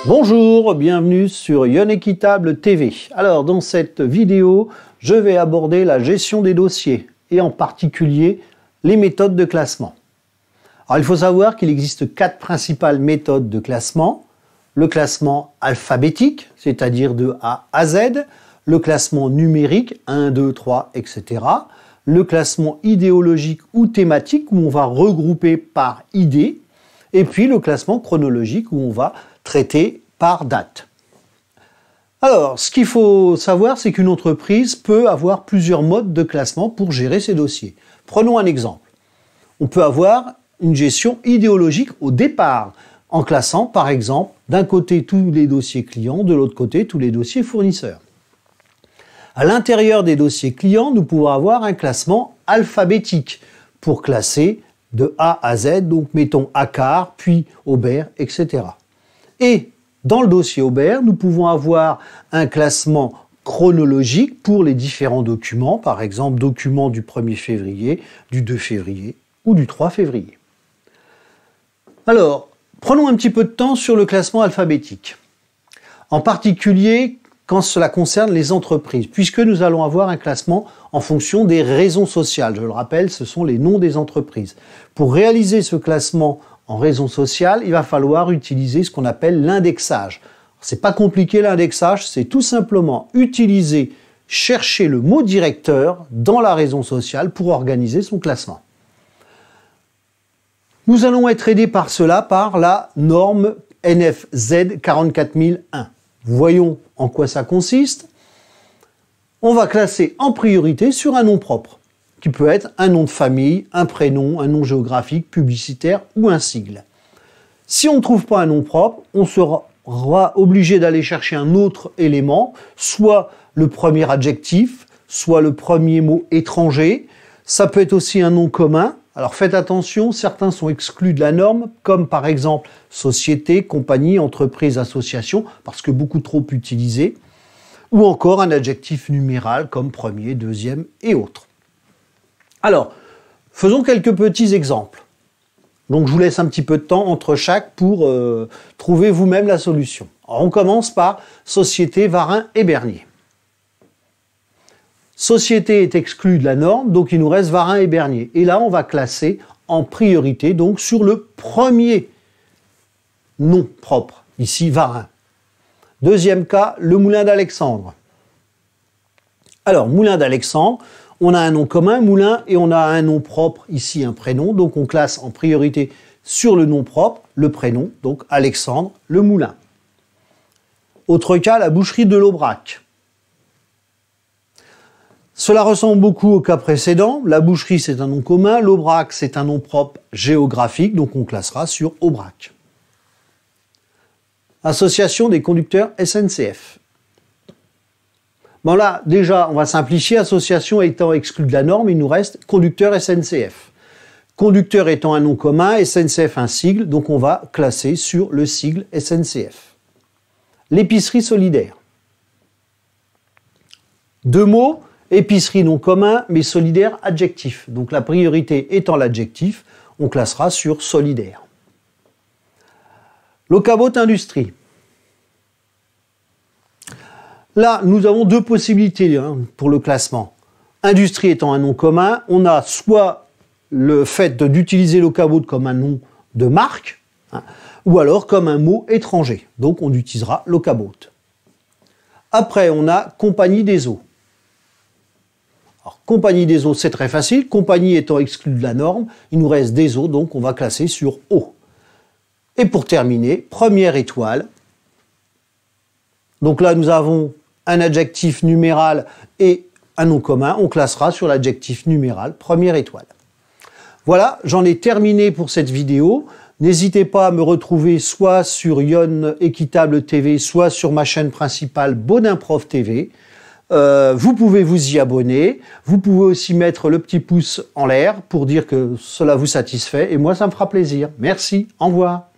Bonjour, bienvenue sur Yon Équitable TV. Alors dans cette vidéo, je vais aborder la gestion des dossiers et en particulier les méthodes de classement. Alors il faut savoir qu'il existe 4 principales méthodes de classement. Le classement alphabétique, c'est-à-dire de A à Z, le classement numérique, 1, 2, 3, etc. Le classement idéologique ou thématique où on va regrouper par idée. Et puis le classement chronologique où on va traiter par date. Alors, ce qu'il faut savoir, c'est qu'une entreprise peut avoir plusieurs modes de classement pour gérer ses dossiers. Prenons un exemple. On peut avoir une gestion idéologique au départ, en classant par exemple d'un côté tous les dossiers clients, de l'autre côté tous les dossiers fournisseurs. À l'intérieur des dossiers clients, nous pouvons avoir un classement alphabétique pour classer de A à Z, donc mettons Accard, puis Aubert, etc. Et dans le dossier Aubert, nous pouvons avoir un classement chronologique pour les différents documents, par exemple documents du 1er février, du 2 février ou du 3 février. Alors, prenons un petit peu de temps sur le classement alphabétique, en particulier quand cela concerne les entreprises, puisque nous allons avoir un classement en fonction des raisons sociales. Je le rappelle, ce sont les noms des entreprises. Pour réaliser ce classement en raison sociale, il va falloir utiliser ce qu'on appelle l'indexage. C'est pas compliqué l'indexage, c'est tout simplement chercher le mot directeur dans la raison sociale pour organiser son classement. Nous allons être aidés par cela par la norme NFZ 44001. Voyons en quoi ça consiste. On va classer en priorité sur un nom propre, qui peut être un nom de famille, un prénom, un nom géographique, publicitaire ou un sigle. Si on ne trouve pas un nom propre, on sera obligé d'aller chercher un autre élément, soit le premier adjectif, soit le premier mot étranger. Ça peut être aussi un nom commun. Alors faites attention, certains sont exclus de la norme, comme par exemple société, compagnie, entreprise, association, parce que beaucoup trop utilisé, ou encore un adjectif numéral comme premier, deuxième et autres. Alors, faisons quelques petits exemples. Donc je vous laisse un petit peu de temps entre chaque pour trouver vous-même la solution. Alors, on commence par Société, Varin et Bernier. Société est exclue de la norme, donc il nous reste Varin et Bernier. Et là, on va classer en priorité, donc sur le premier nom propre, ici Varin. Deuxième cas, le Moulin d'Alexandre. Alors, Moulin d'Alexandre, on a un nom commun, Moulin, et on a un nom propre, ici un prénom, donc on classe en priorité sur le nom propre, le prénom, donc Alexandre, le Moulin. Autre cas, la boucherie de l'Aubrac. Cela ressemble beaucoup au cas précédent. La boucherie, c'est un nom commun. L'Aubrac, c'est un nom propre géographique, donc on classera sur Aubrac. Association des conducteurs SNCF. Bon là, déjà, on va simplifier. Association étant exclue de la norme, il nous reste conducteur SNCF. Conducteur étant un nom commun, SNCF un sigle, donc on va classer sur le sigle SNCF. L'épicerie solidaire. 2 mots. Épicerie non commun, mais solidaire adjectif. Donc la priorité étant l'adjectif, on classera sur solidaire. Locabot Industrie. Là, nous avons 2 possibilités pour le classement. Industrie étant un nom commun, on a soit le fait d'utiliser Locabot comme un nom de marque, ou alors comme un mot étranger. Donc on utilisera Locabot. Après, on a Compagnie des eaux. Alors, Compagnie des eaux, c'est très facile. Compagnie étant exclue de la norme, il nous reste des eaux, donc on va classer sur eau. Et pour terminer, première étoile. Donc là, nous avons un adjectif numéral et un nom commun. On classera sur l'adjectif numéral, première étoile. Voilà, j'en ai terminé pour cette vidéo. N'hésitez pas à me retrouver soit sur Yon Équitable TV, soit sur ma chaîne principale Bodin Prof TV. Vous pouvez vous y abonner, vous pouvez aussi mettre le petit pouce en l'air pour dire que cela vous satisfait et moi ça me fera plaisir. Merci, au revoir.